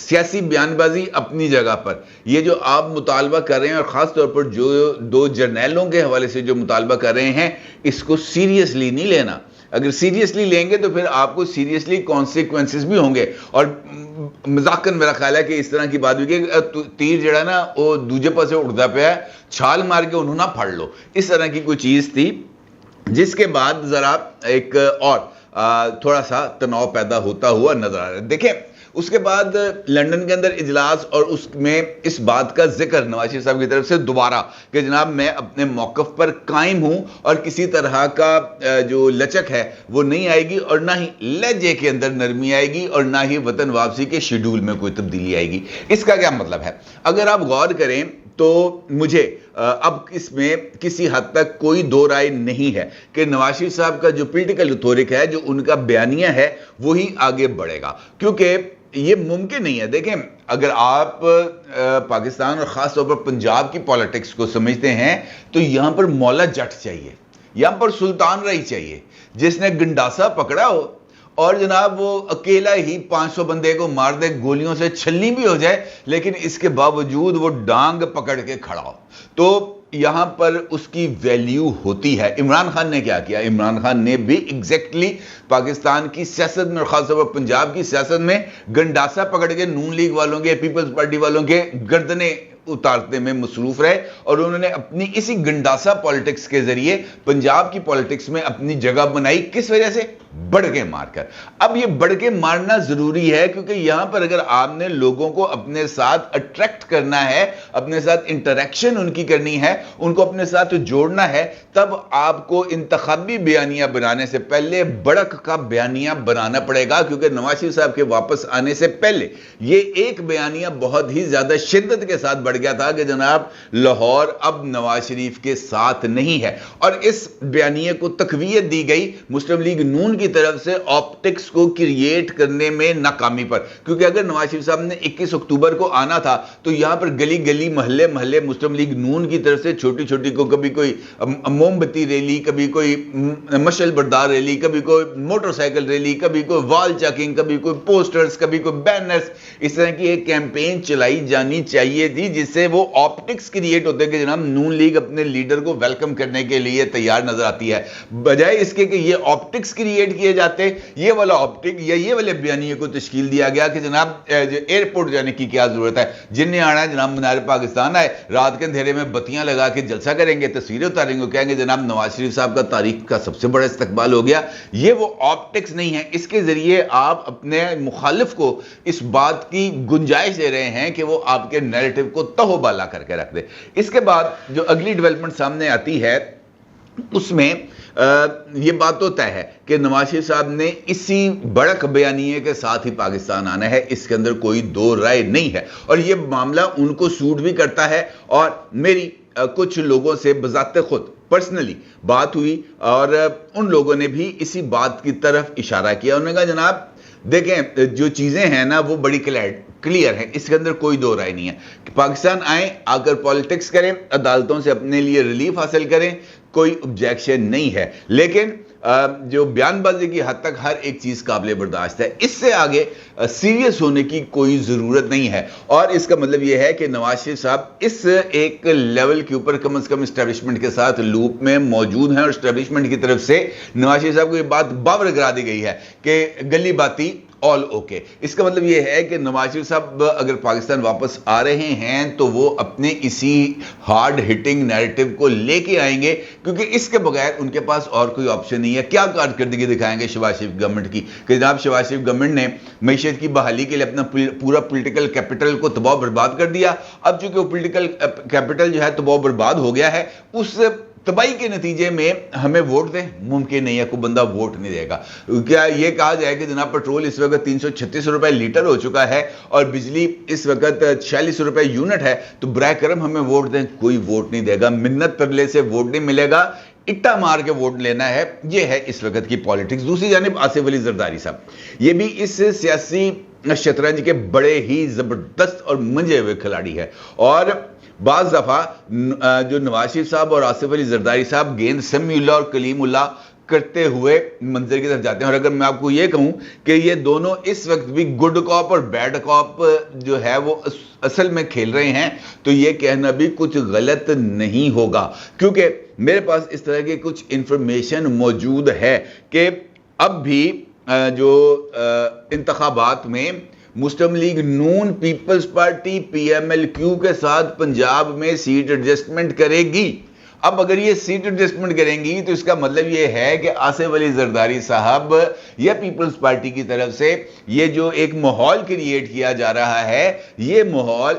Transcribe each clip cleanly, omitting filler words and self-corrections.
سیاسی بیان بازی اپنی جگہ پر، یہ جو آپ مطالبہ کر رہے ہیں اور خاص طور پر جو دو جرنیلوں کے حوالے سے جو مطالبہ کر رہے ہیں، اس کو سیریسلی نہیں لینا. اگر سیریسلی لیں گے تو پھر آپ کو سیریسلی کانسیکوینسز بھی ہوں گے. اور مذاقن میرا خیال ہے کہ اس طرح کی بات ہوئی کہ تیر جڑا نا وہ دوجے پاس سے اڑتا پیا ہے، چھال مار کے انہوں نہ پھڑ لو، اس طرح کی کوئی چیز تھی، جس کے بعد ذرا ایک اور تھوڑا سا تناؤ پیدا ہوتا ہوا نظر آ رہا ہے. دیکھیں اس کے بعد لندن کے اندر اجلاس، اور اس میں اس بات کا ذکر نواز شریف صاحب کی طرف سے دوبارہ کہ جناب میں اپنے موقف پر قائم ہوں اور کسی طرح کا جو لچک ہے وہ نہیں آئے گی، اور نہ ہی لہجے کے اندر نرمی آئے گی، اور نہ ہی وطن واپسی کے شیڈول میں کوئی تبدیلی آئے گی. اس کا کیا مطلب ہے؟ اگر آپ غور کریں تو مجھے اب اس میں کسی حد تک کوئی دو رائے نہیں ہے کہ نواز شریف صاحب کا جو پولیٹیکل اتھارٹی ہے، جو ان کا بیانیہ ہے، وہی آگے بڑھے گا، کیونکہ یہ ممکن نہیں ہے. دیکھیں اگر آپ پاکستان اور خاص طور پر پنجاب کی پالیٹکس کو سمجھتے ہیں تو یہاں پر مولا جٹ چاہیے، یہاں پر سلطان رائی چاہیے، جس نے گنڈاسا پکڑا ہو اور جناب وہ اکیلا ہی 500 بندے کو مار دے، گولیوں سے چھلنی بھی ہو جائے، لیکن اس کے باوجود وہ ڈانگ پکڑ کے کھڑا ہو. تو یہاں پر اس کی ویلیو ہوتی ہے. عمران خان نے کیا کیا؟ عمران خان نے بھی ایگزیکٹلی پاکستان کی سیاست میں اور خاص طور پر پنجاب کی سیاست میں گنڈاسا پکڑ کے نون لیگ والوں کے، پیپلز پارٹی والوں کے گردنیں اتارتے میں مصروف رہے، اور انہوں نے اپنی اسی گنڈاسا پالیٹکس کے ذریعے پنجاب کی پالیٹکس میں اپنی جگہ بنائی. کس وجہ سے؟ بڑھ کے مار کر. اب یہ بڑھ کے مارنا ضروری ہے، کیونکہ یہاں پر اگر آپ نے لوگوں کو اپنے ساتھ اٹریکٹ کرنا ہے، اپنے ساتھ انٹریکشن ان کی کرنی ہے، ان کو اپنے ساتھ جوڑنا ہے، تب آپ کو انتخابی بیانیہ بنانے سے پہلے بڑک کا بیانیہ بنانا پڑے گا. کیونکہ نواز شریف صاحب کے واپس آنے سے پہلے یہ ایک بیانیہ بہت ہی زیادہ شدت کے ساتھ بڑھ گیا تھا کہ جناب لاہور اب نواز شریف کے ساتھ نہیں ہے، اور اس بیانیے کو تقویت دی گئی مسلم لیگ نون کی طرف سے آپٹکس کو کریٹ کرنے میں ناکامی پر. کیونکہ اگر نواز شریف صاحب نے 21 اکتوبر کو آنا تھا تو یہاں پر گلی گلی محلے محلے مسلم لیگ نون کی طرف سے چھوٹی چھوٹی کو کبھی کوئی موم بتی ریلی، کبھی کوئی مشعل بردار ریلی، کبھی کوئی موٹر سائیکل ریلی، کبھی کوئی وال چیکنگ، کبھی کوئی پوسٹرز، کبھی کوئی بینرز، اس طرح کی ایک کیمپین چلائی جانی چاہیے تھی جس سے وہ آپٹکس کریٹ ہوتے کہ جناب نون لیگ اپنے لیڈر کو ویلکم کرنے کے لیے تیار نظر آتی ہے. بجائے اس کے کہ یہ آپٹکس کریٹ کیے جاتے، یہ والا آپٹک یا یہ والے بیانیے کو تشکیل دیا گیا کہ جناب ایئرپورٹ جانے کی کیا ضرورت ہے، جن نے آنا ہے جناب منار پاکستان آئے، رات کے اندھیرے میں بتیاں لگا کے جلسہ کریں گے، تصویریں اتاریں گے، کہیں گے جناب نواز شریف صاحب کا تاریخ کا سب سے بڑا استقبال ہو گیا. یہ وہ آپٹکس نہیں ہے. اس کے ذریعے آپ اپنے مخالف کو اس بات کی گنجائش دے رہے ہیں کہ وہ آپ کے نیریٹو کو تہو بالا کر کے رکھ دے. اس کے بعد جو اگلی ڈیولپمنٹ سامنے آتی ہے اس میں یہ بات تو طے ہے کہ نواز شریف صاحب نے اسی بڑک بیانیے کے ساتھ ہی پاکستان آنا ہے، اس کے اندر کوئی دو رائے نہیں ہے، اور یہ معاملہ ان کو سوٹ بھی کرتا ہے. اور میری کچھ لوگوں سے بذات خود پرسنلی بات ہوئی اور ان لوگوں نے بھی اسی بات کی طرف اشارہ کیا. انہوں نے کہا جناب دیکھیں جو چیزیں ہیں نا وہ بڑی کلیئر ہیں، اس کے اندر کوئی دو رائے نہیں ہے. پاکستان آئیں، آ کر پالیٹکس کریں، عدالتوں سے اپنے لیے ریلیف حاصل کریں، کوئی objection نہیں ہے، لیکن جو بیان بازی کی حد تک ہر ایک چیز قابل برداشت ہے. اس سے آگے سیریس ہونے کی کوئی ضرورت نہیں ہے. اور اس کا مطلب یہ ہے کہ نواز شریف صاحب اس ایک لیول کے اوپر کم از کم اسٹیبلشمنٹ کے ساتھ لوپ میں موجود ہیں، اور اسٹیبلشمنٹ کی طرف سے نواز شریف صاحب کو یہ بات باور کرا دی گئی ہے کہ گلی باتی آل اوکے. اس کا مطلب یہ ہے کہ نواز شریف صاحب اگر پاکستان واپس آ رہے ہیں تو وہ اپنے اسی ہارڈ ہٹنگ نیریٹو کو لے کے آئیں گے، کیونکہ اس کے بغیر ان کے پاس اور کوئی آپشن نہیں ہے. کیا کارکردگی دکھائیں گے شہباز شریف گورنمنٹ کی کہ جناب شہباز شریف گورنمنٹ نے معیشت کی بحالی کے لیے اپنا پورا پولیٹیکل کیپٹل کو تباہ برباد کر دیا. اب چونکہ وہ پولیٹیکل کیپٹل جو ہے تباہ برباد ہو گیا ہے، اس تباہی کے نتیجے میں ہمیں ووٹ دیں، ممکن نہیں ہے، کوئی بندہ ووٹ نہیں دے گا. کیا یہ کہا جائے کہ جناب پیٹرول اس وقت 336 روپے لیٹر ہو چکا ہے اور بجلی اس وقت 46 روپے یونٹ ہے، تو برائے کرم ہمیں ووٹ دیں؟ کوئی ووٹ نہیں دے گا. منت ترلے سے ووٹ نہیں ملے گا، اٹا مار کے ووٹ لینا ہے. یہ ہے اس وقت کی پالیٹکس. دوسری جانب آصف علی زرداری صاحب، یہ بھی اس سیاسی شطرنج کے بڑے ہی زبردست اور منجے ہوئے کھلاڑی ہے، اور بعض دفعہ جو نواز شریف صاحب اور آصف علی زرداری صاحب گیند سمیع اللہ اور کلیم اللہ کرتے ہوئے منظر کی طرف جاتے ہیں. اور اگر میں آپ کو یہ کہوں کہ یہ دونوں اس وقت بھی گڈ کاپ اور بیڈ کاپ جو ہے وہ اصل میں کھیل رہے ہیں, تو یہ کہنا بھی کچھ غلط نہیں ہوگا, کیونکہ میرے پاس اس طرح کی کچھ انفارمیشن موجود ہے کہ اب بھی جو انتخابات میں Muslim League Noon Peoples Party P M L Q کے ساتھ پنجاب میں سیٹ ایڈجسٹمنٹ کرے گی. اب اگر یہ سیٹ ایڈجسٹمنٹ کریں گی تو اس کا مطلب یہ ہے کہ آصف علی زرداری صاحب یا پیپلز پارٹی کی طرف سے یہ جو ایک ماحول کریٹ کیا جا رہا ہے, یہ ماحول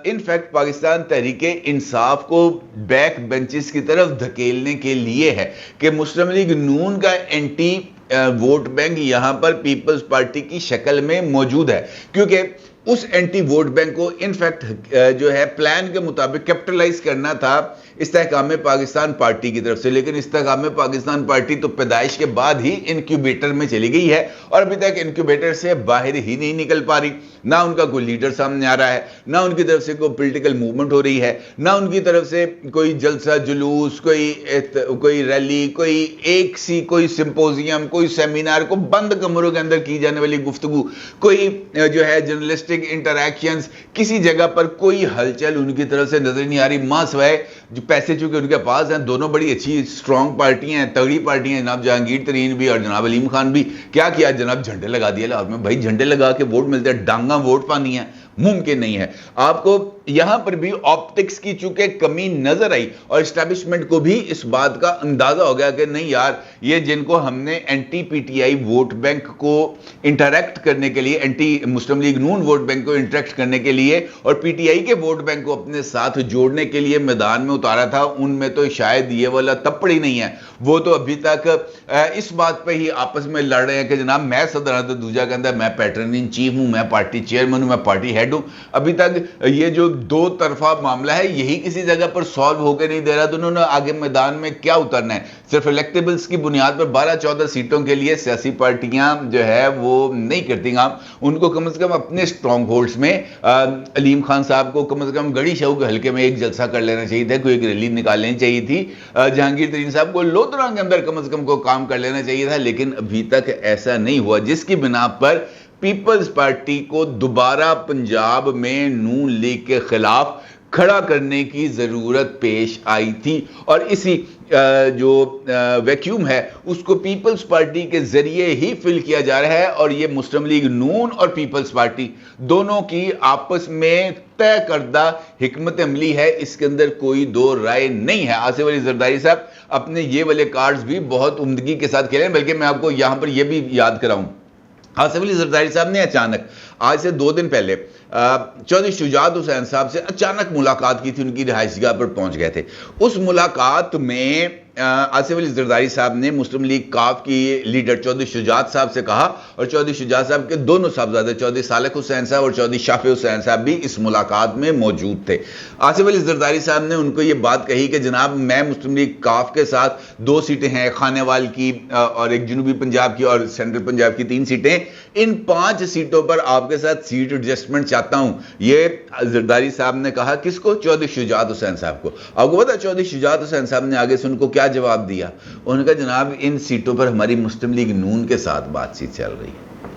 ان فیکٹ پاکستان تحریک انصاف کو بیک بینچز کی طرف دھکیلنے کے لیے ہے کہ مسلم لیگ نون کا اینٹی ووٹ بینک یہاں پر پیپلز پارٹی کی شکل میں موجود ہے, کیونکہ اس اینٹی ووٹ بینک کو انفیکٹ جو ہے پلان کے مطابق کیپٹلائز کرنا تھا استحکام پاکستان پارٹی کی طرف سے, لیکن استحکام پاکستان پارٹی تو پیدائش کے بعد ہی انکیوبیٹر میں چلی گئی ہے اور ابھی تک انکیوبیٹر سے باہر ہی نہیں نکل پا رہی. نہ ان کا کوئی لیڈر سامنے آ رہا ہے, نہ ان کی طرف سے کوئی پولیٹیکل موومنٹ ہو رہی ہے, نہ ان کی طرف سے کوئی جلسہ جلوس, کوئی ریلی, کوئی سمپوزیم, کوئی سیمینار, کو بند کمروں کے اندر کی جانے والی گفتگو, کوئی جو ہے جرنلسٹک انٹریکشنز, کسی جگہ پر کوئی ہلچل ان کی طرف سے نظر نہیں آ رہی. ماں سوائے جو پیسے چونکہ ان کے پاس ہیں, دونوں بڑی اچھی اسٹرانگ پارٹیاں ہیں, تگڑی پارٹیاں ہیں, جناب جہانگیر ترین بھی اور جناب علیم خان بھی. کیا کیا جناب, جھنڈے لگا دیے لاہور میں. بھائی جھنڈے لگا کے ووٹ ملتے ہیں, ڈانگاں ووٹ پانی ہے, ممکن نہیں ہے. آپ کو یہاں پر بھی آپٹکس کی چونکہ کمی نظر آئی اور اسٹیبلشمنٹ کو بھی اس بات کا اندازہ ہو گیا کہ نہیں یار, یہ جن کو ہم نے anti P T I vote bank کو انٹریکٹ کرنے کے لیے, anti Muslim League Noon vote bank کو انٹریکٹ کرنے کے لیے اور پی ٹی آئی کے ووٹ بینک کو اپنے ساتھ جوڑنے کے لیے میدان میں اتارا تھا, ان میں تو شاید یہ والا تپڑ ہی نہیں ہے. وہ تو ابھی تک اس بات پہ ہی آپس میں لڑ رہے ہیں کہ جناب میں صدر ہوں تو دوسرا کہتا ہے میں پیٹرن ان چیف ہوں, میں پارٹی چیئرمین ہوں, میں پارٹی ہیڈ ہوں. ابھی تک یہ جو دو طرفہ معاملہ ہے یہی کسی جگہ پر سالو ہو کے نہیں دے رہا. تو انہوں نے آگے میدان میں کیا اترنا ہے؟ صرف الیکٹیبلز کی بنیاد پر 12-14 سیٹوں کے لیے سیاسی پارٹیاں جو ہے وہ نہیں کرتی کام. ان کو کم از کم اپنے سٹرونگ ہولڈز میں علیم خان صاحب کو کم از کم گڑھی شاہو کے حلقے میں ایک جلسہ کر لینا چاہیے تھا, کوئی ایک ریلی نکال لینی چاہیے تھی. جہانگیر ترین صاحب کو لودھرا کے اندر کم از کم کو کام کر لینا چاہیے تھا, لیکن ابھی تک ایسا نہیں ہوا, جس کی بنا پر پیپلز پارٹی کو دوبارہ پنجاب میں نون لیگ کے خلاف کھڑا کرنے کی ضرورت پیش آئی تھی. اور اسی جو ویکیوم ہے اس کو پیپلز پارٹی کے ذریعے ہی فل کیا جا رہا ہے, اور یہ مسلم لیگ نون اور پیپلز پارٹی دونوں کی آپس میں طے کردہ حکمت عملی ہے, اس کے اندر کوئی دو رائے نہیں ہے. آصف علی زرداری صاحب اپنے یہ والے کارڈز بھی بہت عمدگی کے ساتھ کھیلے ہیں, بلکہ میں آپ کو یہاں پر یہ بھی یاد کراؤں, آصف علی زرداری صاحب نے اچانک آج سے 2 دن پہلے چودھری شجاعت حسین صاحب سے اچانک ملاقات کی تھی, ان کی رہائش گاہ پر پہنچ گئے تھے. اس ملاقات میں آصف علی زرداری صاحب نے مسلم لیگ کاف کی لیڈر چودھری شجاعت صاحب سے کہا, اور چودھری شجاعت صاحب کے دونوں صاحبزادے چودھری صالح حسین صاحب اور چودھری شافع حسین صاحب بھی اس ملاقات میں موجود تھے. آصف علی زرداری صاحب نے ان کو یہ بات کہی کہ جناب میں مسلم لیگ کاف کے ساتھ 2 سیٹیں ہیں, خانے وال کی اور ایک جنوبی پنجاب کی اور سینٹرل پنجاب کی 3 سیٹیں, ان 5 سیٹوں پر آپ کے ساتھ سیٹ ایڈجسٹمنٹ چاہتا ہوں. یہ زرداری صاحب نے کہا کس کو؟ چودھری شجاعت حسین صاحب کو. آپ کو پتا چودھری شجاعت حسین صاحب نے آگے سے ان کو کیا جواب دیا؟ انہوں نے کہا جناب ان سیٹوں پر ہماری مسلم لیگ نون کے ساتھ بات چیت چل رہی ہے.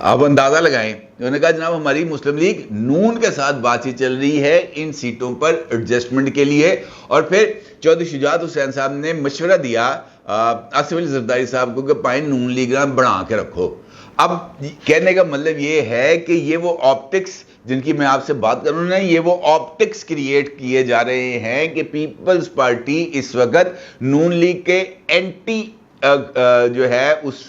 آپ اندازہ لگائیں, انہوں نے کہا جناب ہماری مسلم لیگ نون کے ساتھ بات چیت چل رہی ہے ان سیٹوں پر ایڈجسٹمنٹ کے لیے. اور پھر چودھری شجاعت حسین صاحب نے مشورہ دیا آصف علی زرداری صاحب کو کہ پائن نون لیگ بنا کے رکھو. اب کہنے کا مطلب یہ ہے کہ یہ وہ آپٹکس جن کی میں آپ سے بات کروں نا, یہ وہ آپٹکس کریٹ کیے جا رہے ہیں کہ پیپلز پارٹی اس وقت نون لیگ کے اینٹی جو ہے اس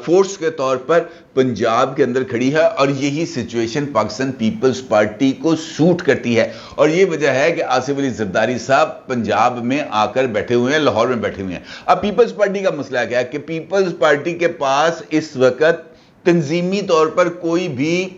فورس کے طور پر پنجاب کے اندر کھڑی ہے, اور یہی سچویشن پاکستان پیپلز پارٹی کو سوٹ کرتی ہے. اور یہ وجہ ہے کہ آصف علی زرداری صاحب پنجاب میں آ کر بیٹھے ہوئے ہیں, لاہور میں بیٹھے ہوئے ہیں. اب پیپلز پارٹی کا مسئلہ کیا ہے کہ پیپلز پارٹی کے پاس اس وقت تنظیمی طور پر کوئی بھی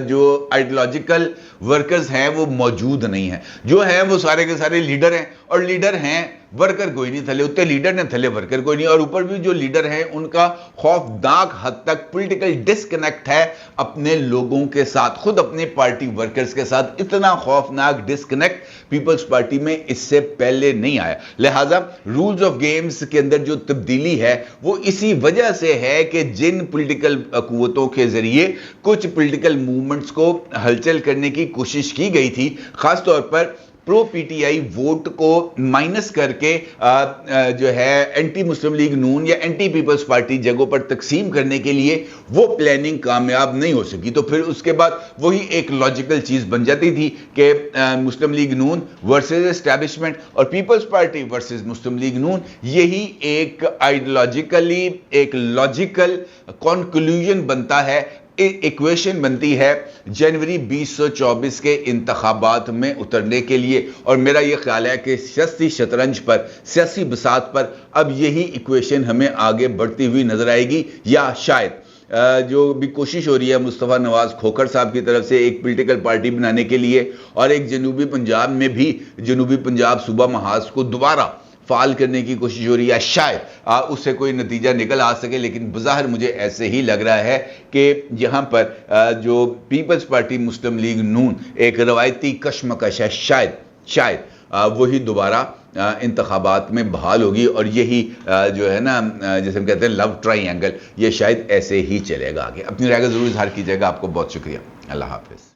جو آئیڈیالوجیکل ورکرز ہیں وہ موجود نہیں ہیں. جو ہیں وہ سارے کے سارے لیڈر ہیں, اور لیڈر ہیں ورکر کوئی نہیں تھلے اتنے لیڈر نے تھلے ورکر کوئی نہیں, اور اوپر بھی جو لیڈر ہیں ان کا خوفناک حد تک پولیٹیکل ڈسکنیکٹ ہے اپنے لوگوں کے ساتھ, خود اپنے پارٹی ورکرز کے ساتھ اتنا خوفناک ڈسکنیکٹ پیپلز پارٹی میں اس سے پہلے نہیں آیا. لہٰذا رولز آف گیمز کے اندر جو تبدیلی ہے وہ اسی وجہ سے ہے کہ جن پولیٹیکل قوتوں کے ذریعے کچھ پولیٹیکل موومنٹس کو ہلچل کرنے کی کوشش کی گئی تھی, خاص طور پر پرو پی ٹی آئی ووٹ کو مائنس کر کے جو ہے اینٹی مسلم لیگ نون یا اینٹی پیپلز پارٹی جگہوں پر تقسیم کرنے کے لیے وہ پلاننگ کامیاب نہیں ہو سکی. تو پھر اس کے بعد وہی ایک لاجیکل چیز بن جاتی تھی کہ مسلم لیگ نون ورسز اسٹیبلشمنٹ اور پیپلز پارٹی ورسز مسلم لیگ نون, یہی ایک آئیڈیالوجیکلی ایک لاجیکل کنکلوژن بنتا ہے, ایکویشن بنتی ہے جنوری 2024 کے انتخابات میں اترنے کے لیے. اور میرا یہ خیال ہے کہ سیاسی شطرنج پر, سیاسی بساط پر اب یہی ایکویشن ہمیں آگے بڑھتی ہوئی نظر آئے گی, یا شاید جو بھی کوشش ہو رہی ہے مصطفیٰ نواز کھوکھر صاحب کی طرف سے ایک پولیٹیکل پارٹی بنانے کے لیے, اور ایک جنوبی پنجاب میں بھی جنوبی پنجاب صوبہ محاذ کو دوبارہ فعال کرنے کی کوشش ہو رہی ہے, شاید اس سے کوئی نتیجہ نکل آ سکے. لیکن بظاہر مجھے ایسے ہی لگ رہا ہے کہ یہاں پر جو پیپلز پارٹی مسلم لیگ نون ایک روایتی کشمکش ہے, شاید وہی دوبارہ انتخابات میں بحال ہوگی, اور یہی جو ہے نا جیسے ہم کہتے ہیں لو ٹرائی اینگل, یہ شاید ایسے ہی چلے گا آگے. اپنی رائے کا ضرور اظہار کیجیے گا. آپ کو بہت شکریہ. اللہ حافظ.